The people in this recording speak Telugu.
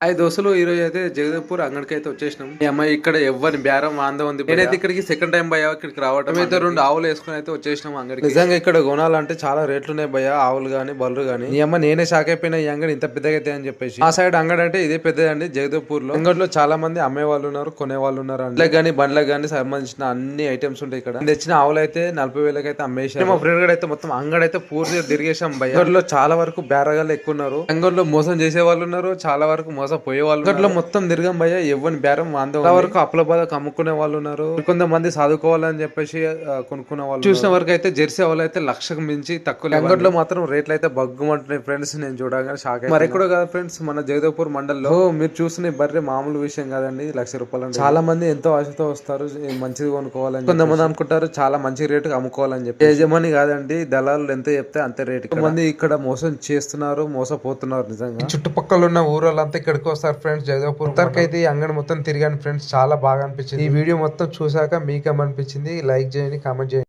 ఐదు దోస్తులు ఈ రోజు అయితే జగదపూర్ అంగడికి అయితే వచ్చేసినాం. ఈ అమ్మాయి ఇక్కడ ఎవరిని బేరం వాంద ఉంది. నేనైతే ఇక్కడికి సెకండ్ టైం భయ్యా ఇక్కడికి రావటం అయితే రెండు ఆవులు వేసుకుని అయితే వచ్చేసినాం అంగడికి. నిజంగా ఇక్కడ కొనాలంటే చాలా రేట్లు ఉన్నాయి భయ్యా, ఆవులు గానీ బర్రెలు గానీ. ఈ అమ్మ నేనే షాక్ అయిపోయినా ఈ అంగడి ఇంత పెద్దగా అయితే అని చెప్పేసి. ఆ సైడ్ అంగడి అంటే ఇదే పెద్దదండి జగదపూర్ లో. అంగడిలో చాలా మంది అమ్మే వాళ్ళు ఉన్నారు, కొనే వాళ్ళు ఉన్నారు. అండ్లకు గానీ బండ్లకు గానీ సంబంధించిన అన్ని ఐటమ్స్ ఉంటాయి ఇక్కడ. తెచ్చిన ఆవులు అయితే 40,000 అయితే అమ్మేసారు. మా ఫ్రెండ్ గడ అయితే మొత్తం అంగడి అయితే పూర్తిగా తిరిగేసాం భయ్యా. అంగడిలో చాలా వరకు బేరగాళ్ళు ఎక్కువ ఉన్నారు. అంగడిలో మోసం చేసే వాళ్ళు ఉన్నారు, చాలా వరకు మోసం పోయే వాళ్ళు. అంగడిలో మొత్తం తిరగం భయ్యా, ఎవరిని బేరం వాందో వరకు అప్పుల బాధ అమ్ముకునే వాళ్ళు ఉన్నారు. కొంతమంది చదువుకోవాలని చెప్పేసి కొనుక్కునే వాళ్ళు. చూసిన వరకు అయితే జెర్సీ వాళ్ళు అయితే లక్షకు మించి తక్కువ. అంగడిలో మాత్రం రేట్లు అయితే బగ్గుమంటున్నాయి ఫ్రెండ్స్. నేను చూడగానే షాక్ అయ్యి. మరి ఎక్కడో కాదు ఫ్రెండ్స్, మన జగదపూర్ మండల్లో మీరు చూసిన బర్రె మామూలు విషయం కాదండి. ₹1,00,000 అంటే చాలా మంది ఎంతో ఆశతో వస్తారు మంచిది కొనుక్కోవాలని. కొంతమంది అనుకుంటారు చాలా మంచి రేటు అమ్ముకోవాలని చెప్పి. యజమాని కాదండి, దళాలు ఎంత చెప్తే అంతే రేటు. కొంతమంది ఇక్కడ మోసం చేస్తున్నారు, మోసపోతున్నారు. నిజంగా చుట్టుపక్కల ఉన్న ఊరోళ్ళంతా ఇక్కడికి వస్తారు ఫ్రెండ్స్. జగదపూర్ అయితే ఈ అంగడి మొత్తం తిరిగాను ఫ్రెండ్స్, చాలా బాగా అనిపించింది. ఈ వీడియో మొత్తం చూసాక మీకేమనిపించింది లైక్ చేయండి, కామెంట్ చేయండి.